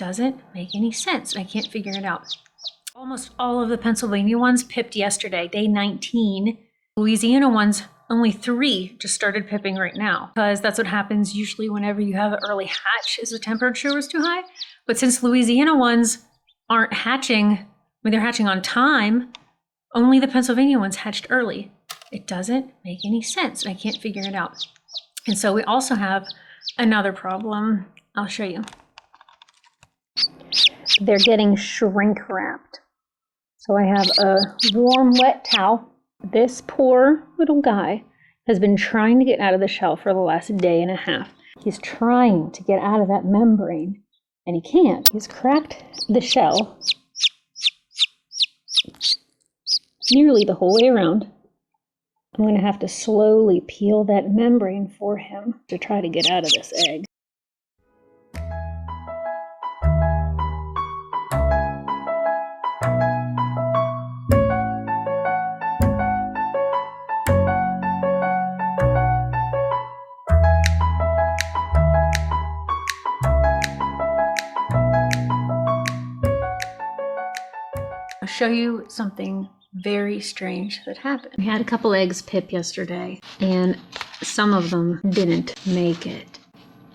doesn't make any sense. I can't figure it out. Almost all of the Pennsylvania ones pipped yesterday, day 19. Louisiana ones, only 3 just started pipping right now, because that's what happens usually whenever you have an early hatch, is the temperature was too high. But since Louisiana ones aren't hatching, when they're hatching on time, only the Pennsylvania ones hatched early. It doesn't make any sense. I can't figure it out. And so we also have another problem. I'll show you. They're getting shrink wrapped. So I have a warm, wet towel. This poor little guy has been trying to get out of the shell for the last day and a half. He's trying to get out of that membrane, and he can't. He's cracked the shell nearly the whole way around. I'm going to have to slowly peel that membrane for him to try to get out of this egg. I'll show you something very strange that happened. We had a couple eggs pip yesterday, and some of them didn't make it.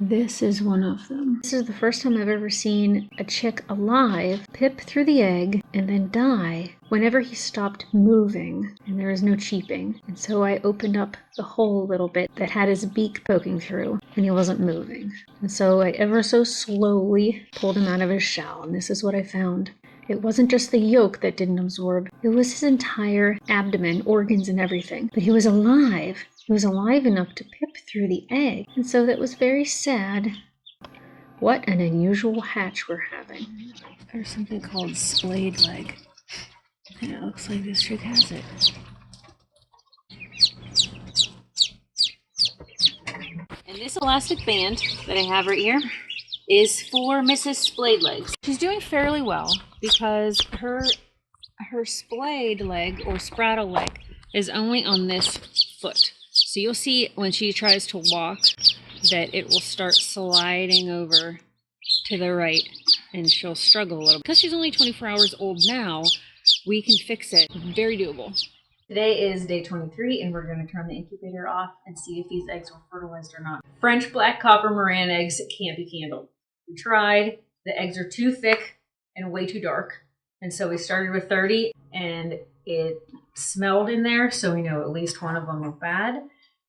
This is one of them. This is the first time I've ever seen a chick alive pip through the egg and then die whenever he stopped moving, and there was no cheeping. And so I opened up the hole a little bit that had his beak poking through, and he wasn't moving. And so I ever so slowly pulled him out of his shell, and this is what I found. It wasn't just the yolk that didn't absorb. It was his entire abdomen, organs and everything. But he was alive. He was alive enough to pip through the egg. And so that was very sad. What an unusual hatch we're having. There's something called splayed leg. And it looks like this chick has it. And this elastic band that I have right here is for Mrs. Splayed Legs. She's doing fairly well because her splayed leg or spraddle leg is only on this foot. So you'll see when she tries to walk that it will start sliding over to the right and she'll struggle a little. Because she's only 24 hours old now, we can fix it. Very doable. Today is day 23 and we're going to turn the incubator off and see if these eggs were fertilized or not. French Black Copper Maran eggs can't be candled. We tried. The eggs are too thick and way too dark. And so we started with 30 and it smelled in there. So we know at least one of them were bad,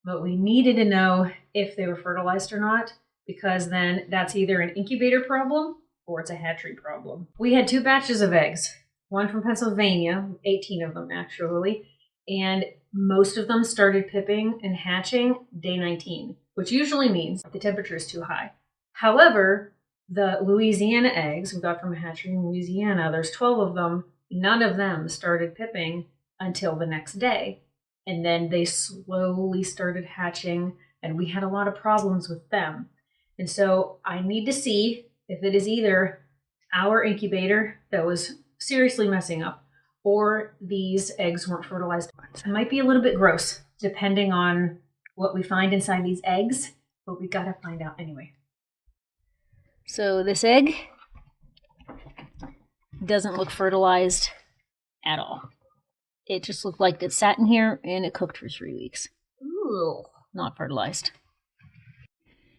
but we needed to know if they were fertilized or not, because then that's either an incubator problem or it's a hatchery problem. We had 2 batches of eggs, one from Pennsylvania, 18 of them actually, and most of them started pipping and hatching day 19, which usually means the temperature is too high. However, the Louisiana eggs we got from a hatchery in Louisiana, there's 12 of them. None of them started pipping until the next day. And then they slowly started hatching, and we had a lot of problems with them. And so I need to see if it is either our incubator that was seriously messing up or these eggs weren't fertilized. It might be a little bit gross depending on what we find inside these eggs, but we gotta find out anyway. So this egg doesn't look fertilized at all. It just looked like it sat in here and it cooked for 3 weeks. Ooh, not fertilized.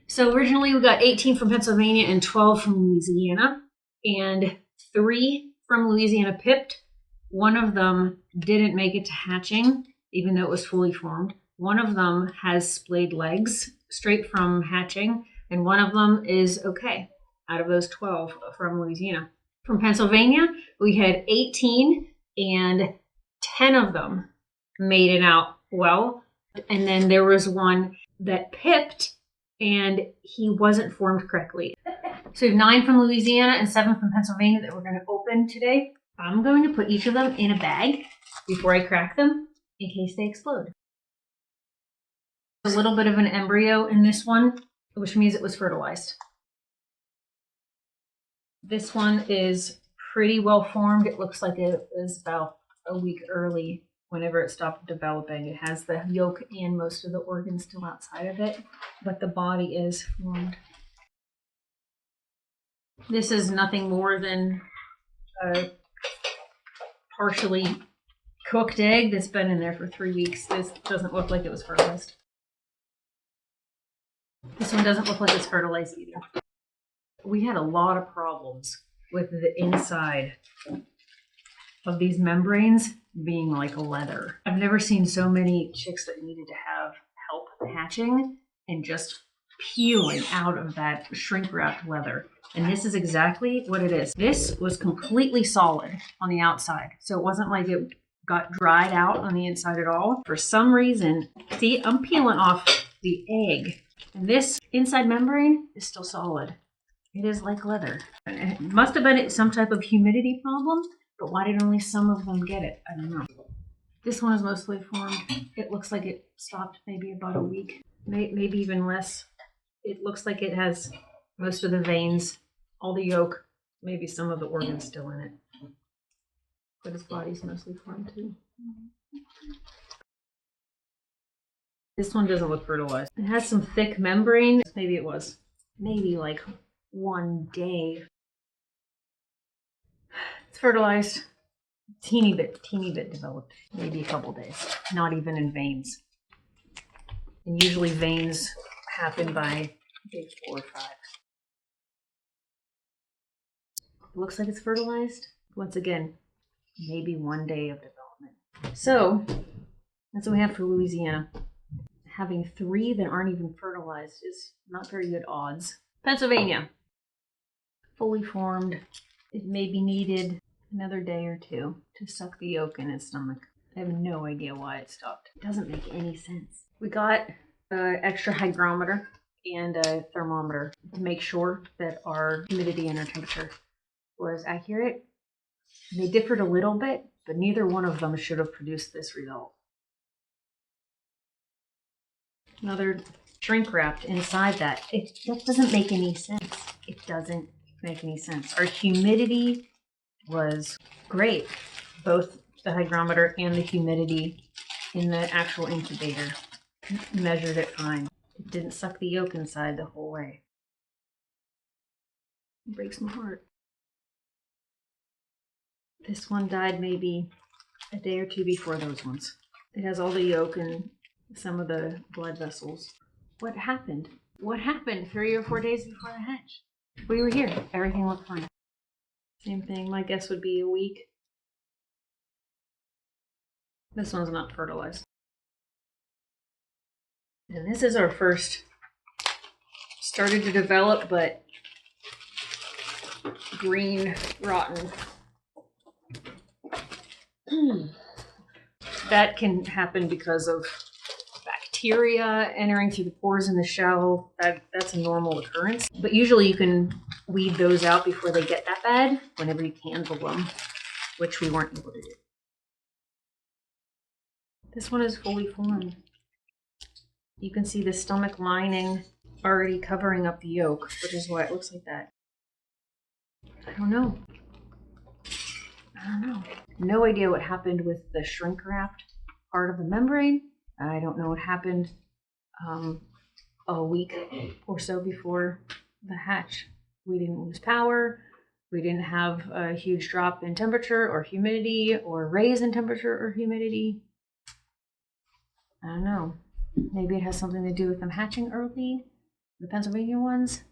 So originally we got 18 from Pennsylvania and 12 from Louisiana, and 3 from Louisiana pipped. One of them didn't make it to hatching, even though it was fully formed. One of them has splayed legs straight from hatching, and one of them is okay out of those 12 from Louisiana. From Pennsylvania, we had 18 and 10 of them made it out well. And then there was one that pipped and he wasn't formed correctly. So we have 9 from Louisiana and 7 from Pennsylvania that we're going to open today. I'm going to put each of them in a bag before I crack them in case they explode. A little bit of an embryo in this one, which means it was fertilized. This one is pretty well formed. It looks like it was about a week early whenever it stopped developing. It has the yolk and most of the organs still outside of it, but the body is formed. This is nothing more than a partially cooked egg that's been in there for 3 weeks. This doesn't look like it was fertilized. This one doesn't look like it's fertilized either. We had a lot of problems with the inside of these membranes being like leather. I've never seen so many chicks that needed to have help hatching and just peeling out of that shrink wrapped leather. And this is exactly what it is. This was completely solid on the outside. So it wasn't like it got dried out on the inside at all. For some reason, see, I'm peeling off the egg. And this inside membrane is still solid. It is like leather. It must have been some type of humidity problem, but why did only some of them get it? I don't know. This one is mostly formed. It looks like it stopped maybe about a week, maybe even less. It looks like it has most of the veins, all the yolk, maybe some of the organs still in it. But his body's mostly formed too. This one doesn't look fertilized. It has some thick membrane. Maybe it was. Maybe like 1 day. It's fertilized. Teeny bit developed. Maybe a couple days. Not even in veins. And usually veins happen by day 4 or 5. It looks like it's fertilized. Once again, maybe 1 day of development. So, that's what we have for Louisiana. Having 3 that aren't even fertilized is not very good odds. Pennsylvania. Fully formed. It may be needed another day or 2 to suck the yolk in its stomach. I have no idea why it stopped. It doesn't make any sense. We got an extra hygrometer and a thermometer to make sure that our humidity and our temperature was accurate. They differed a little bit, but neither one of them should have produced this result. Another shrink wrapped inside that. That doesn't make any sense. It doesn't make any sense. Our humidity was great. Both the hygrometer and the humidity in the actual incubator measured it fine. It didn't suck the yolk inside the whole way. It breaks my heart. This one died maybe a day or 2 before those ones. It has all the yolk and some of the blood vessels. What happened? What happened 3 or 4 days before the hatch? We were here. Everything looked fine. Same thing. My guess would be a week. This one's not fertilized. And this is our first. Started to develop, but green, rotten. That can happen because of bacteria entering through the pores in the shell. That's a normal occurrence. But usually you can weed those out before they get that bad whenever you handle them, which we weren't able to do. This one is fully formed. You can see the stomach lining already covering up the yolk, which is why it looks like that. I don't know. No idea what happened with the shrink wrapped part of the membrane. I don't know what happened a week or so before the hatch. We didn't lose power. We didn't have a huge drop in temperature or humidity or raise in temperature or humidity. I don't know. Maybe it has something to do with them hatching early, the Pennsylvania ones.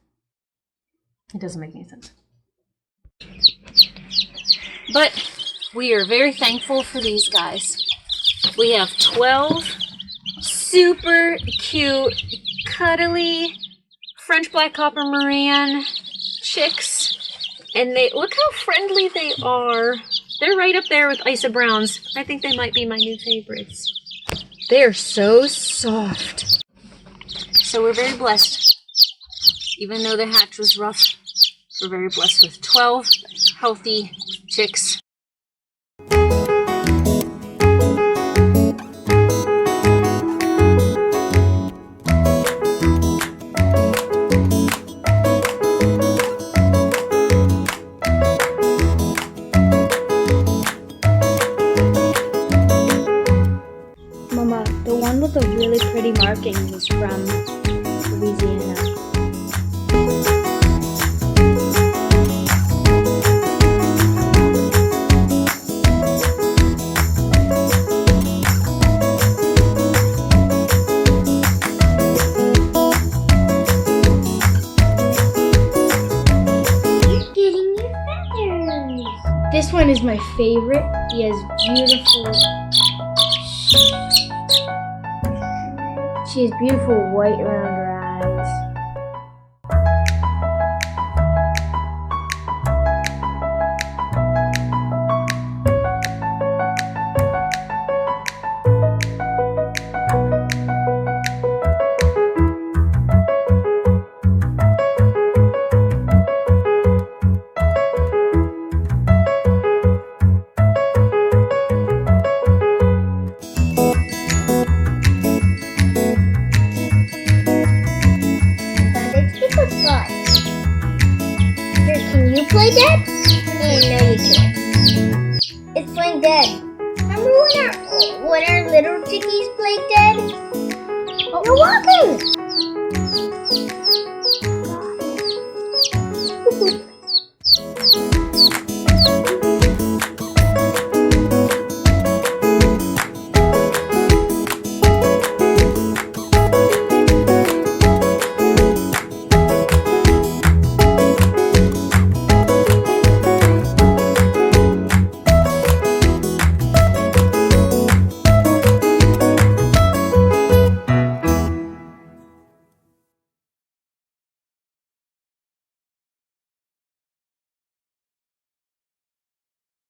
It doesn't make any sense. But we are very thankful for these guys. We have 12 super cute, cuddly French Black Copper Maran chicks. And look how friendly they are. They're right up there with Isa Browns. I think they might be my new favorites. They are so soft. So we're very blessed. Even though the hatch was rough, we're very blessed with 12 healthy chicks. Mama, the one with the really pretty markings is from Louisiana. is my favorite. He has beautiful. She has beautiful white around her eyes. Can you play dead? No, you can't. It's playing dead. Remember when our little chickies played dead? Oh, you're walking!